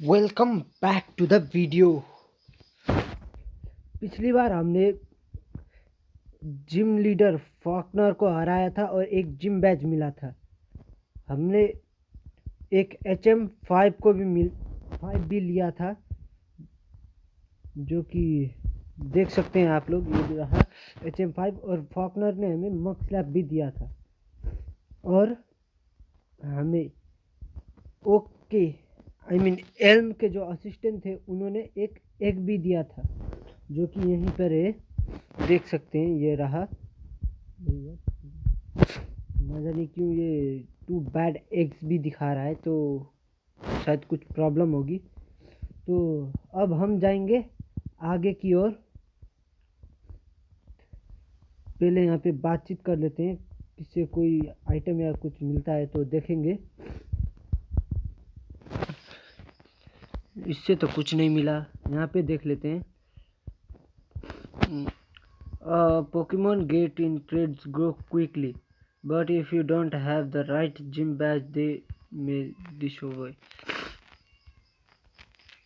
Welcome back to the video. पिछली बार हमने जिम लीडर फॉकनर को हराया था और एक जिम बैज मिला था। हमने एक HM5 को भी 5 भी लिया था, जो कि देख सकते हैं आप लोग। ये रहा HM5 और फॉकनर ने हमें मक स्लैप भी दिया था और हमें ओके एल्म के जो असिस्टेंट थे उन्होंने एक एग भी दिया था, जो कि यहीं पर है, देख सकते हैं। ये रहा। ना जाने क्यों ये 2 बैड एग्स भी दिखा रहा है, तो शायद कुछ प्रॉब्लम होगी। तो अब हम जाएंगे आगे की ओर। पहले यहाँ पे बातचीत कर लेते हैं, किससे कोई आइटम या कुछ मिलता है तो देखेंगे। इससे तो कुछ नहीं मिला। यहाँ पे देख लेते हैं। Pokemon get in trades grow quickly, but if you don't have the right gym badge, they may destroy.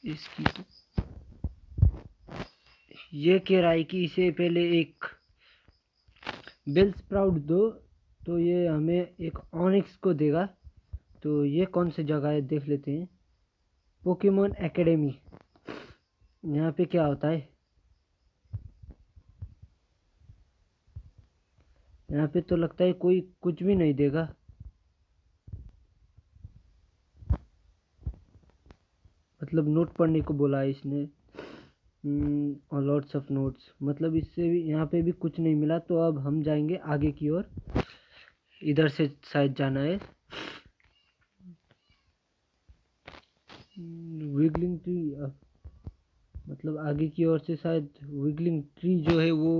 इसकी तो ये कह रहा है कि इसे पहले एक बेल स्प्राउट दो तो ये हमें एक ऑनिक्स को देगा। तो ये कौन सी जगह है देख लेते हैं। Pokemon academy. यहाँ पे क्या होता है? यहाँ पे तो लगता है कोई कुछ भी नहीं देगा। मतलब नोट पढ़ने को बोला है इसने, और लॉट्स ऑफ नोट्स। मतलब इससे भी यहाँ पे भी कुछ नहीं मिला। तो अब हम जाएंगे आगे की ओर। इधर से शायद जाना है। विगलिंग ट्री, मतलब आगे की ओर से शायद विगलिंग ट्री जो है वो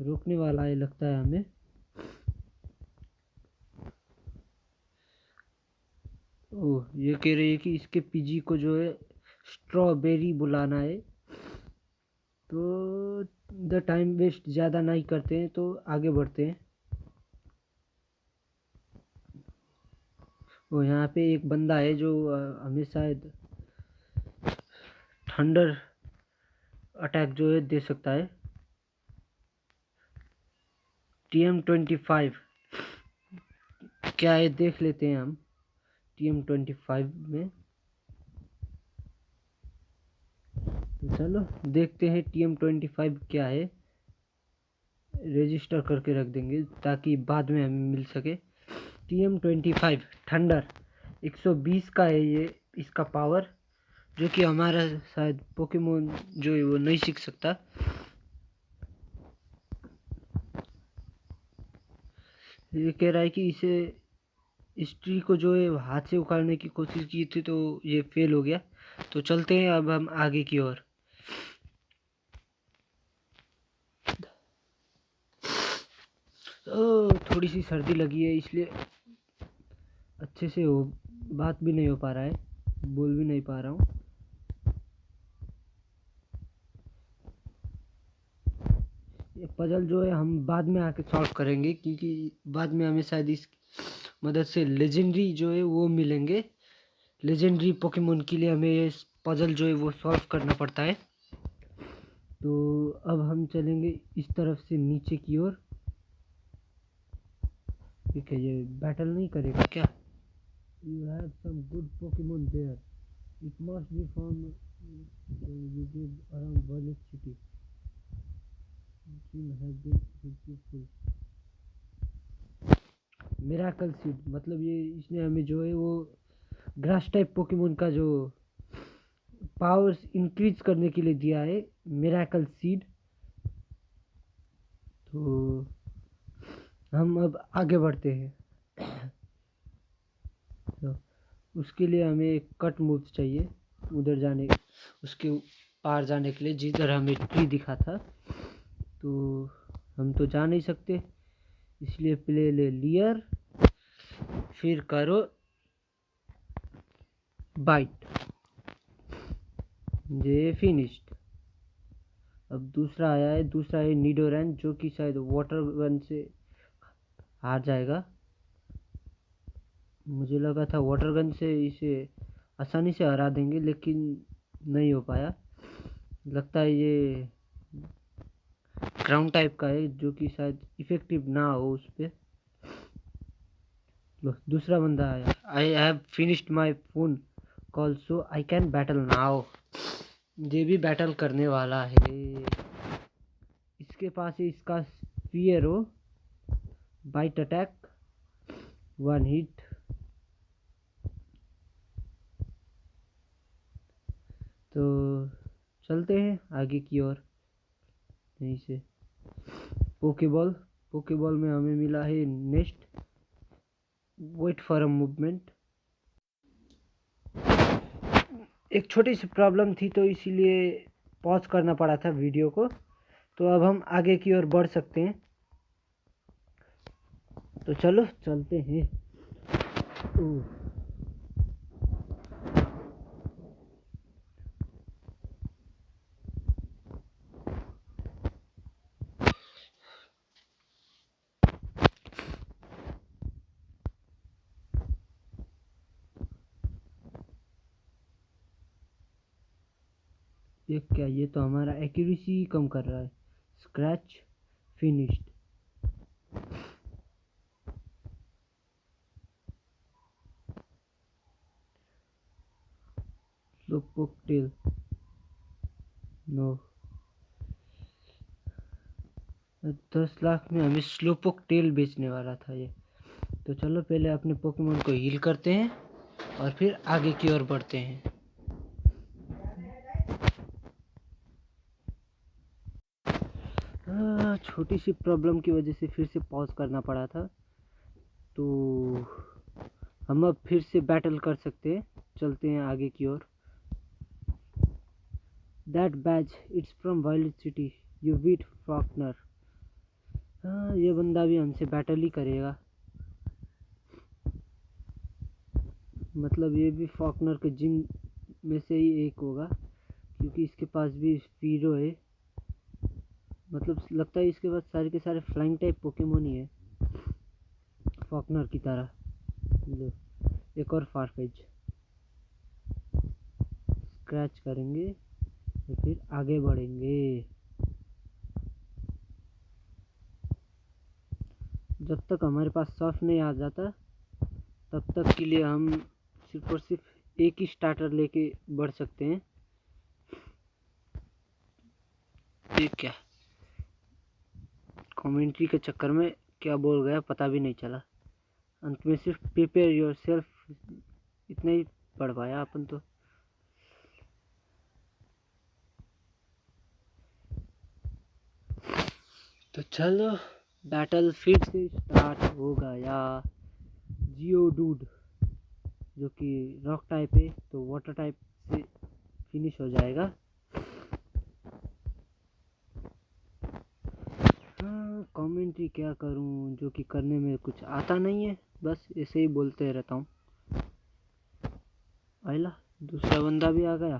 रोकने वाला है, लगता है हमें। ओह, ये कह रही है कि इसके पीजी को जो है स्ट्रॉबेरी बुलाना है। तो द टाइम वेस्ट ज़्यादा नहीं करते हैं, तो आगे बढ़ते हैं। वो यहाँ पे एक बंदा है जो हमें शायद थंडर अटैक जो है दे सकता है। TM25 क्या है देख लेते हैं हम। TM25 में तो चलो देखते हैं TM25 क्या है। रजिस्टर करके रख देंगे ताकि बाद में हमें मिल सके। TM25 थंडर 120 का है ये, इसका पावर, जो कि हमारा शायद पोकेमोन जो है वो नहीं सीख सकता। ये कह रहा है कि इसे इस ट्री को जो है हाथ से उखाड़ने की कोशिश की थी, तो ये फेल हो गया। तो चलते हैं अब हम आगे की ओर। थोड़ी सी सर्दी लगी है, इसलिए अच्छे से बात भी नहीं हो पा रहा है, बोल भी नहीं पा रहा हूँ। ये पजल जो है हम बाद में आके सॉल्व करेंगे, क्योंकि बाद में हमें शायद इस मदद से लेजेंडरी जो है वो मिलेंगे। लेजेंडरी पोकेमोन के लिए हमें ये पजल जो है वो सॉल्व करना पड़ता है। तो अब हम चलेंगे इस तरफ से नीचे की ओर। ठीक है, ये बैटल नहीं करेगा क्या? You have some good Pokemon there, it must be from around Violet city, have been helpful. Miracle seed, मतलब ये इसने हमें जो है वो ग्रास टाइप पोकेमोन का जो पावर्स इंक्रीज करने के लिए दिया है, मिराकल सीड। तो हम अब आगे बढ़ते हैं। तो उसके लिए हमें एक कट मूव चाहिए, उधर जाने, उसके पार जाने के लिए, जिधर हमें ट्री दिखा था। तो हम तो जा नहीं सकते, इसलिए प्ले ले लियर, फिर करो बाइट, ये फिनिश्ड। अब दूसरा आया है, दूसरा है निडोरैन, जो कि शायद वाटर गन से हार जाएगा। मुझे लगा था वाटर गन से इसे आसानी से हरा देंगे, लेकिन नहीं हो पाया। लगता है ये ग्राउंड टाइप का है, जो कि शायद इफेक्टिव ना हो उस पर। लो, दूसरा बंदा आया। I have finished my phone call so I can battle now. ये भी बैटल करने वाला है। इसके पास है इसका स्फीयर हो, बाइट अटैक, 1 हिट। तो चलते हैं आगे की ओर। यहीं से पोकेबॉल। पोकेबॉल में हमें मिला है next, wait for a movement. एक छोटी सी प्रॉब्लम थी, तो इसीलिए पॉज करना पड़ा था वीडियो को। तो अब हम आगे की ओर बढ़ सकते हैं। तो चलो चलते हैं। ये क्या, ये तो हमारा एक्यूरेसी कम कर रहा है। Scratch finished. Slowpoke tail, no. 10 lakh में हमें स्लोपोक टेल बेचने वाला था ये। तो चलो पहले अपने पोकेमोन को हील करते हैं और फिर आगे की ओर बढ़ते हैं। छोटी सी प्रॉब्लम की वजह से फिर से पॉज करना पड़ा था। तो हम अब फिर से बैटल कर सकते हैं। चलते हैं आगे की ओर। That badge it's from Violet city, you beat Falkner. ये बंदा भी हमसे बैटल ही करेगा। मतलब ये भी फॉकनर के जिम में से ही एक होगा, क्योंकि इसके पास भी स्पीरो है। मतलब लगता है इसके पास सारे के सारे फ्लाइंग टाइप पोकेमोन ही है, फॉकनर की तरह। लो, एक और फारफेज। स्क्रैच करेंगे और फिर आगे बढ़ेंगे। जब तक हमारे पास सर्फ नहीं आ जाता, तब तक के लिए हम सिर्फ और सिर्फ एक ही स्टार्टर लेके बढ़ सकते हैं। ये क्या, कमेंट्री के चक्कर में क्या बोल गया पता भी नहीं चला। अंत में सिर्फ प्रिपेयर योर सेल्फ इतना ही पढ़ पाया अपन तो। तो चलो बैटल फिर से स्टार्ट हो गया। जियोडूड, जो कि रॉक टाइप है, तो वाटर टाइप से फिनिश हो जाएगा। कमेंट्री क्या करूं, जो कि करने में कुछ आता नहीं है, बस ऐसे ही बोलते रहता हूँ। आइला, दूसरा बंदा भी आ गया।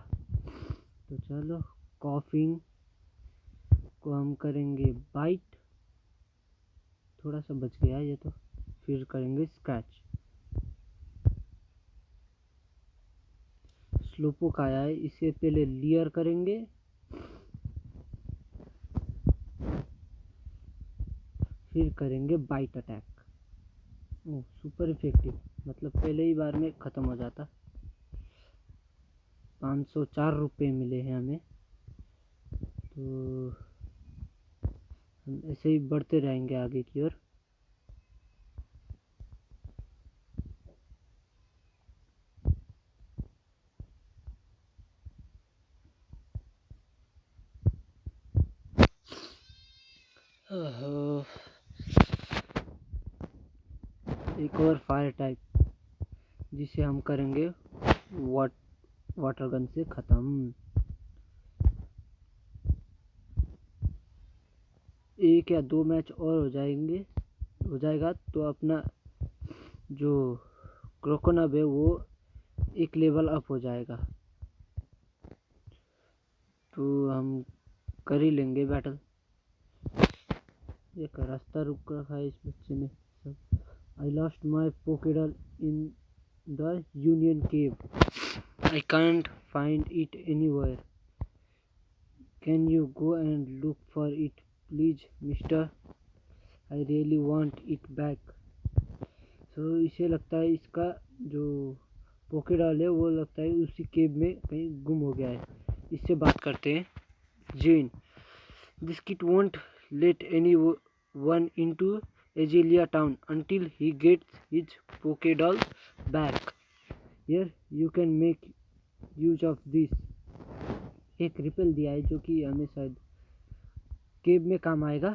तो चलो, कॉफिंग को हम करेंगे बाइट। थोड़ा सा बच गया ये तो। फिर करेंगे स्क्रैच। स्लोपोक आया है, इसे पहले लियर करेंगे, फिर करेंगे बाइट अटैक। ओह, सुपर इफेक्टिव, मतलब पहले ही बार में ख़त्म हो जाता। 504 रुपये मिले हैं हमें। तो हम ऐसे ही बढ़ते रहेंगे आगे की ओर। एक और फायर टाइप, जिसे हम करेंगे वाटर गन से ख़त्म। एक या दो मैच और हो जाएगा तो अपना जो क्रोकोनब है वो एक लेवल अप हो जाएगा। तो हम कर ही लेंगे बैटल। एक रास्ता रुक रखा है इस बच्चे ने। सब, I lost my Poke Doll in the Union Cave. I can't find it anywhere. Can you go and look for it, please, mister? I really want it back. So इसे लगता है इसका जो पोकेडॉल है वो लगता है उसी केव में कहीं गुम हो गया है. इससे बात करते हैं. Jane, this kid won't let anyone into Azalea Town until he gets his Pokédoll back. Here, you can make use of this. एक रिपेल दिया है जो कि हमें शायद केव में काम आएगा.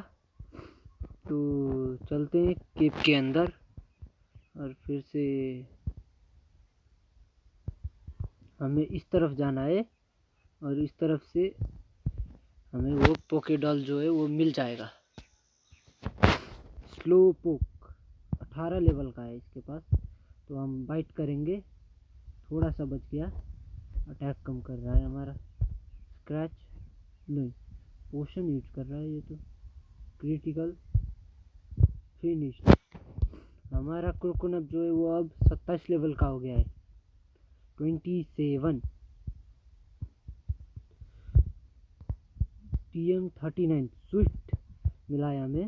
तो चलते हैं केव के अंदर और फिर से हमें इस तरफ जाना है और इस तरफ से हमें वो पोकेडॉल जो है वो मिल जाएगा. स्लो पोक 18 लेवल का है इसके पास. तो हम बाइट करेंगे. थोड़ा सा बच गया. अटैक कम कर रहा है हमारा. स्क्रैच नहीं, पोशन यूज कर रहा है ये तो. Critical finish. हमारा कोकोनट जो है वो अब 27 लेवल का हो गया है. 27 TM39 स्विफ्ट मिला है हमें.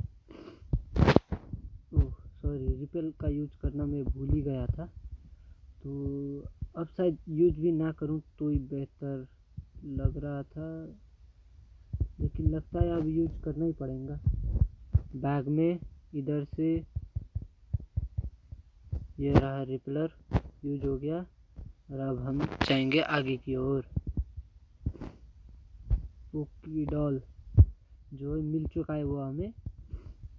ओह सॉरी, रिपेल का यूज करना मैं भूल ही गया था. तो अब शायद यूज भी ना करूं तो ही बेहतर लग रहा था, लेकिन लगता है अब यूज करना ही पड़ेगा. बैग में इधर से ये रहा रिपेलर, यूज हो गया. और अब हम जाएंगे आगे की ओर. पोकेडॉल जो मिल चुका है वो हमें.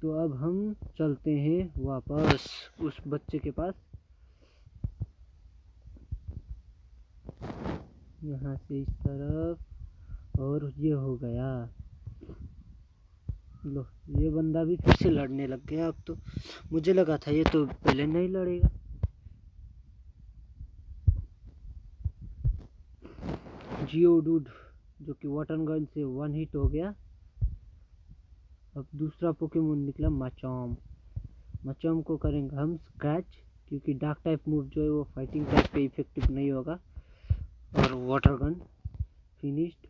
तो अब हम चलते हैं वापस उस बच्चे के पास. यहाँ से इस तरफ और ये हो गया. लो, ये बंदा भी फिर से लड़ने लग गया. अब तो मुझे लगा था ये तो पहले नहीं लड़ेगा. जियोडूड जो कि वाटर गन से 1 हिट हो गया. अब दूसरा पोकेमोन निकला माचॉम. माचॉम को करेंगे हम स्क्रैच, क्योंकि डार्क टाइप मूव जो है वो फाइटिंग टाइप पे इफेक्टिव नहीं होगा. और वाटर गन फिनिश्ड.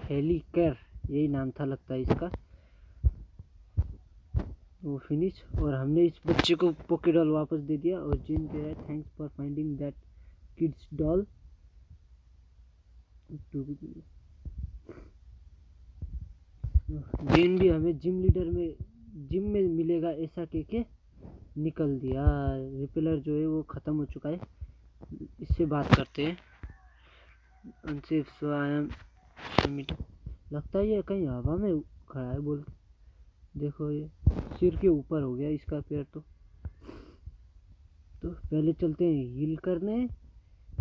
हेलिकर यही नाम था लगता है इसका, वो फिनिश. और हमने इस बच्चे को पोकेडॉल वापस दे दिया. और जिन कह रहा है thanks for finding that kid's doll. जिन भी हमें जिम में मिलेगा ऐसा कह के निकल दिया. रिपेलर जो है वो ख़त्म हो चुका है. इससे बात करते हैं. अनसेफ सो आई एम लगता है ये कहीं हवा में खड़ा है. बोल देखो, ये सिर के ऊपर हो गया इसका पैर. तो पहले चलते हैं हील करने,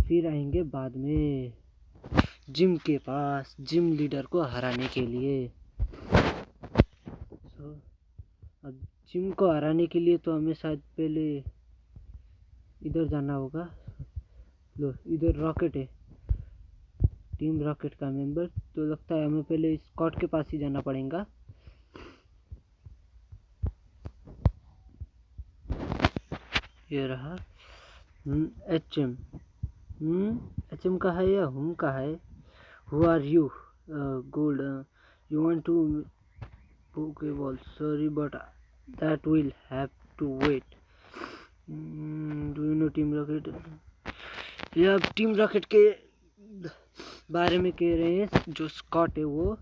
फिर आएंगे बाद में जिम के पास जिम लीडर को हराने के लिए. अब जिम को हराने के लिए तो हमें शायद पहले इधर जाना होगा. लो, इधर रॉकेट है, टीम रॉकेट का मेंबर. तो लगता है हमें पहले स्कॉट के पास ही जाना पड़ेगा. ये रहा HM. HM का है या हम का है. Who are you? Gold. You want to Pokeball? Sorry, but that will have to wait. Do you know Team Rocket? ये अब टीम रॉकेट के बारे में कह रहे हैं. जो स्कॉट है वो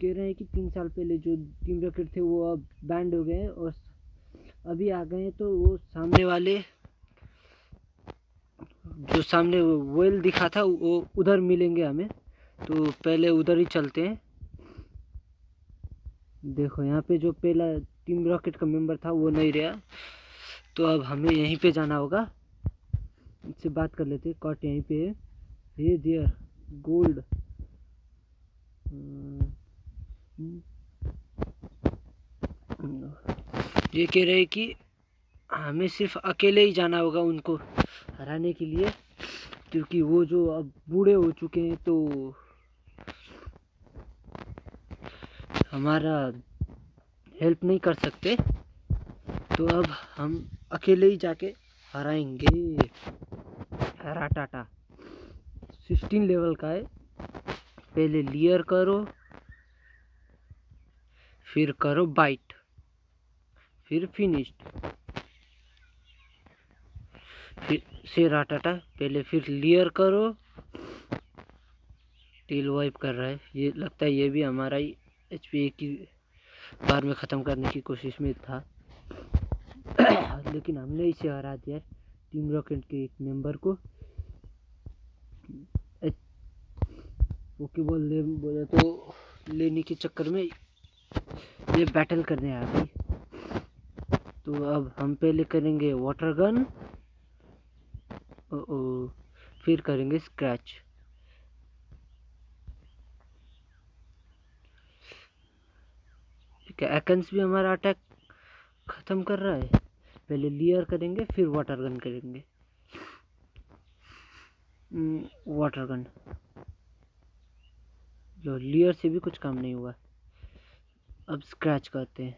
कह रहे हैं कि 3 साल पहले जो टीम रॉकेट थे वो अब बैंड हो गए और अभी आ गए. तो वो सामने वाले जो सामने वेल दिखा था वो उधर मिलेंगे हमें. तो पहले उधर ही चलते हैं. देखो यहाँ पे जो पहला टीम रॉकेट का मेंबर था वो नहीं रहा. तो अब हमें यहीं पे जाना होगा. इससे बात कर लेते. कॉट यहीं पे है. Hey dear Gold. ये कह रहे हैं कि हमें सिर्फ अकेले ही जाना होगा उनको हराने के लिए, क्योंकि वो जो अब बूढ़े हो चुके हैं तो हमारा हेल्प नहीं कर सकते. तो अब हम अकेले ही जाके हराएंगे। हराटाटा 16 लेवल का है। पहले लियर करो, फिर करो बाइट, फिर फिनिश्ड, फिर से राटाटा। पहले फिर लियर करो। टेल वाइप कर रहा है, ये लगता है ये भी हमारा ही एचपी एक ही बार में ख़त्म करने की कोशिश में था। लेकिन हमने इसे हरा दिया टीम रॉकेट के एक मेंबर को। पोकेबॉल ले बोले तो लेने के चक्कर में ये बैटल करने आ गई। तो अब हम पहले करेंगे वाटर गन, फिर करेंगे स्क्रैच। क्या एकन्स भी हमारा अटैक ख़त्म कर रहा है? पहले लियर करेंगे, फिर वाटर गन करेंगे। वाटर गन, जो लियर से भी कुछ काम नहीं हुआ। अब स्क्रैच करते हैं।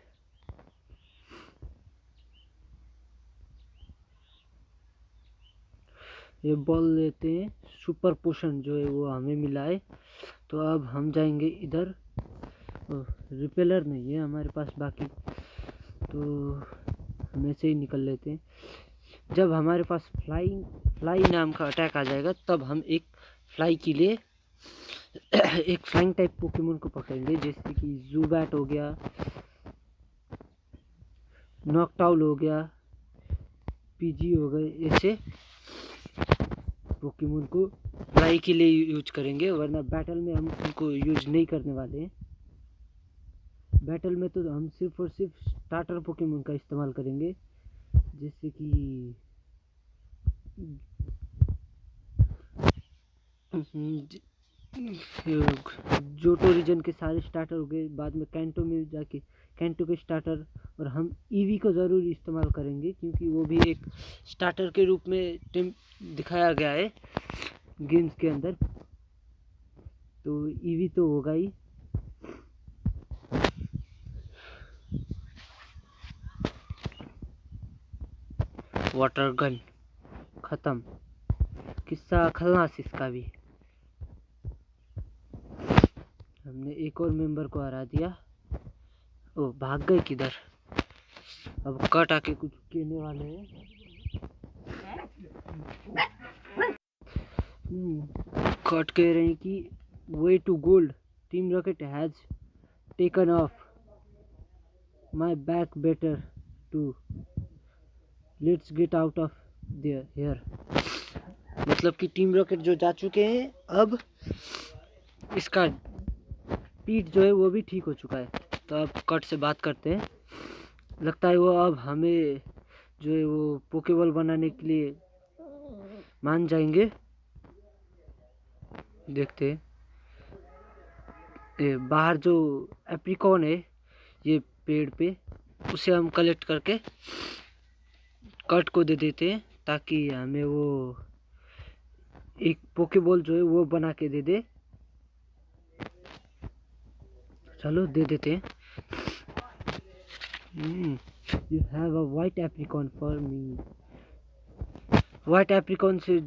ये बॉल लेते हैं, सुपर पोशन जो है वो हमें मिला है। तो अब हम जाएंगे इधर। रिपेलर नहीं है हमारे पास बाकी, तो हम ऐसे ही निकल लेते हैं। जब हमारे पास फ्लाई नाम का अटैक आ जाएगा तब हम एक फ्लाई के लिए एक फ्लाइंग टाइप पोकेमोन को पकड़ेंगे, जैसे कि ज़ूबैट हो गया, नॉकटाउल हो गया, पीजी हो गए। ऐसे पोकेमोन को फ्लाई के लिए यूज करेंगे, वरना बैटल में हम उनको यूज नहीं करने वाले हैं। बैटल में तो हम सिर्फ और सिर्फ स्टार्टर पोकेमोन का इस्तेमाल करेंगे, जैसे कि जोटो रीजन के सारे स्टार्टर हो गए। बाद में कैंटो में जाके कैंटो के स्टार्टर, और हम ईवी को ज़रूर इस्तेमाल करेंगे क्योंकि वो भी एक स्टार्टर के रूप में दिखाया गया है गेम्स के अंदर। तो ईवी तो होगा ही। वाटर गन ख़त्म, किस्सा खल्लास इसका भी। हमने एक और मेंबर को हरा दिया। ओ भाग गए किधर? अब कट आके कुछ कहने वाले हैं। कट कह रहे हैं कि way to Gold, Team Rocket has taken off, my back better to, let's get out of there here. मतलब कि टीम रॉकेट जो जा चुके हैं, अब इसका पीठ जो है वो भी ठीक हो चुका है। तो अब कट से बात करते हैं। लगता है वो अब हमें जो है वो पोकेबॉल बनाने के लिए मान जाएंगे। देखते हैं। बाहर जो एप्रिकॉन है ये पेड़ पे, उसे हम कलेक्ट करके कट को दे देते हैं, ताकि हमें वो एक पोकेबॉल जो है वो बना के दे दे। चलो दे देते हैं। You have a white apricorn for me. White apricorn से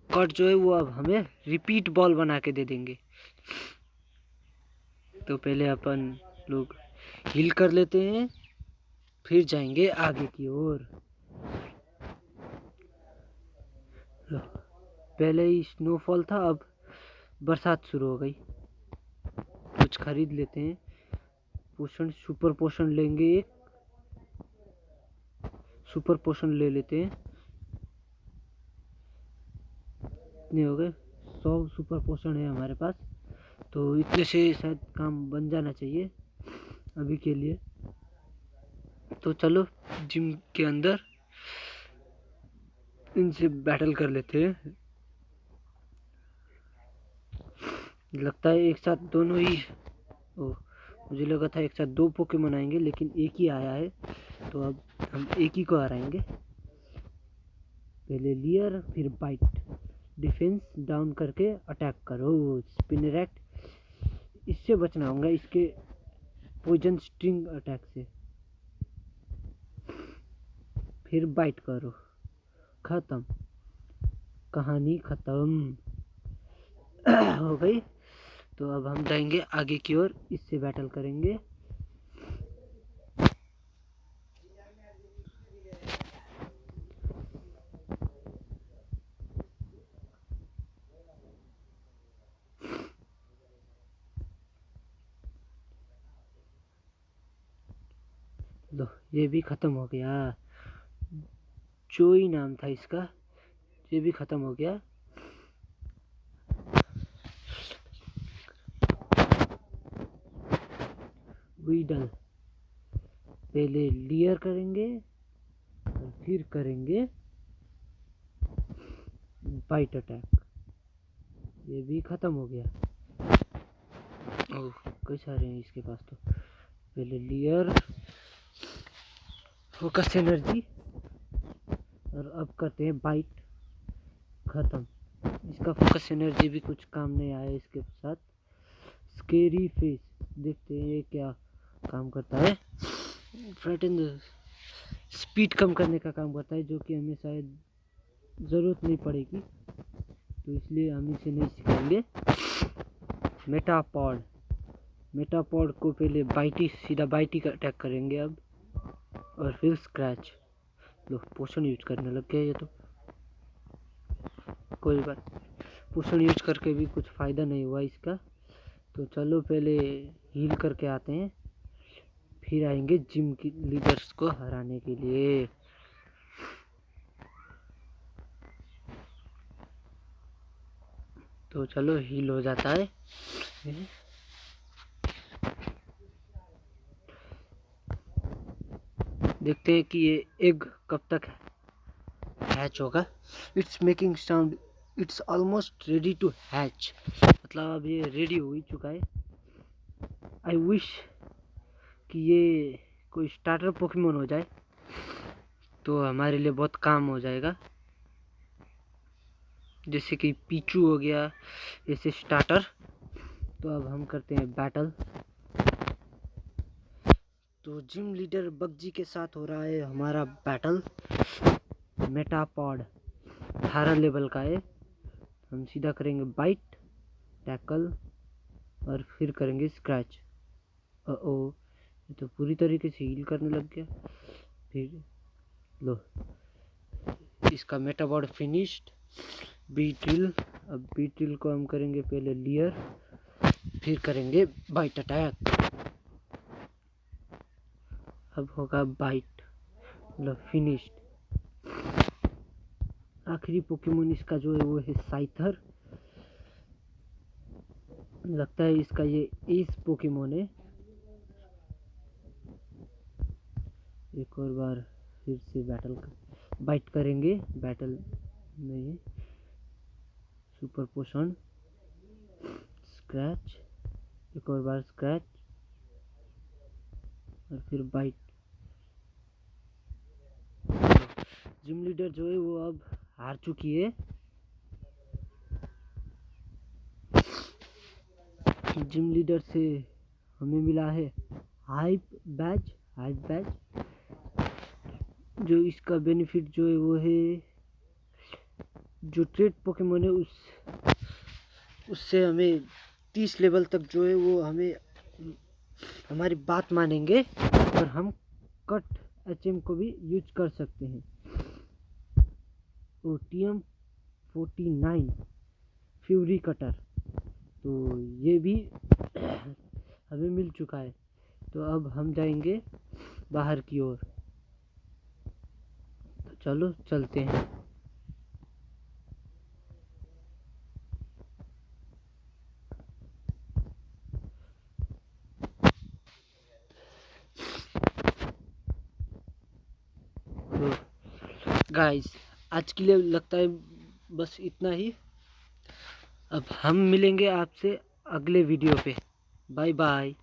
कट जो है वो अब हमें रिपीट बॉल बना के दे देंगे। तो पहले अपन लोग हील कर लेते हैं, फिर जाएंगे आगे की ओर। पहले ही स्नोफॉल था, अब बरसात शुरू हो गई। कुछ खरीद लेते हैं। पोषण, सुपर पोषण लेंगे, एक सुपर पोषण ले लेते हैं। इतने हो गए, 100 सुपर पोषण है हमारे पास, तो इतने से शायद काम बन जाना चाहिए अभी के लिए। तो चलो जिम के अंदर इनसे बैटल कर लेते हैं। लगता है एक साथ दोनों ही, मुझे लगा था एक साथ 2 पोकेमॉन आएंगे, लेकिन एक ही आया है। तो अब हम एक ही को हराएंगे। पहले लियर, फिर बाइट, डिफेंस डाउन करके अटैक करो, स्पिनरैक्ट। इससे बचना होगा, इसके पॉइजन स्ट्रिंग अटैक से। फिर बाइट करो, खत्म, कहानी खत्म। हो गई। तो अब हम जाएंगे आगे की ओर, इससे बैटल करेंगे। लो, ये भी खत्म हो गया। चोई नाम था इसका, ये भी खत्म हो गया। वीडल, पहले लियर करेंगे और फिर करेंगे बाइट अटैक। ये भी खत्म हो गया। ओह, कई सारे हैं इसके पास। तो पहले लियर, फोकस एनर्जी, और अब करते हैं बाइट, खत्म। इसका फोकस एनर्जी भी कुछ काम नहीं आया इसके साथ। स्केरी फेस, देखते हैं क्या काम करता है। फ्रैटन, स्पीड कम करने का काम करता है, जो कि हमें शायद ज़रूरत नहीं पड़ेगी, तो इसलिए हम इसे नहीं सिखाएंगे। मेटापॉड, मेटापॉड को पहले बाइटी, सीधा बाइटी का अटैक करेंगे अब, और फिर स्क्रैच। लो, पोषण यूज करने लग गया ये तो। कोई बात, पोषण यूज करके भी कुछ फ़ायदा नहीं हुआ इसका। तो चलो पहले हील करके आते हैं, फिर आएंगे जिम की लीडर्स को हराने के लिए। तो चलो हील हो जाता है। देखते हैं कि ये एग कब तक हैच होगा। It's making sound, it's almost ready to hatch, मतलब अब ये रेडी हो ही चुका है। आई विश कि ये कोई स्टार्टर पोकेमोन हो जाए, तो हमारे लिए बहुत काम हो जाएगा। जैसे कि पीचू हो गया, ऐसे स्टार्टर। तो अब हम करते हैं बैटल। तो जिम लीडर बग्जी के साथ हो रहा है हमारा बैटल। मेटापॉड 18 लेवल का है। हम सीधा करेंगे बाइट, टैकल, और फिर करेंगे स्क्रैच। ओ, ये तो पूरी तरीके से हील करने लग गया। फिर लो, इसका मेटापॉड फिनिश्ड। बीटिल, अब बीटिल को हम करेंगे पहले लियर, फिर करेंगे बाइट अटैक। अब होगा बाइट, लो फिनिश्ड। आखिरी पोकेमोन इसका जो है वो है साइथर। लगता है इसका ये एस पोकेमोन है। एक और बार फिर से बैटल बाइट करेंगे, बैटल में सुपर पोषण, स्क्रैच, एक और बार स्क्रैच, और फिर बाइट। जिम लीडर जो है वो अब हार चुकी है। जिम लीडर से हमें मिला है हाइप बैज, हाइप बैज। जो इसका बेनिफिट जो है वो है, जो ट्रेड पोकेमोन है उससे हमें 30 लेवल तक जो है वो हमें हमारी बात मानेंगे, और हम कट एचएम को भी यूज कर सकते हैं। OTM 49 फ्यूरी कटर, तो ये भी हमें मिल चुका है। तो अब हम जाएंगे बाहर की ओर। तो चलो चलते हैं। तो गाइस, आज के लिए लगता है बस इतना ही। अब हम मिलेंगे आपसे अगले वीडियो पे। Bye bye.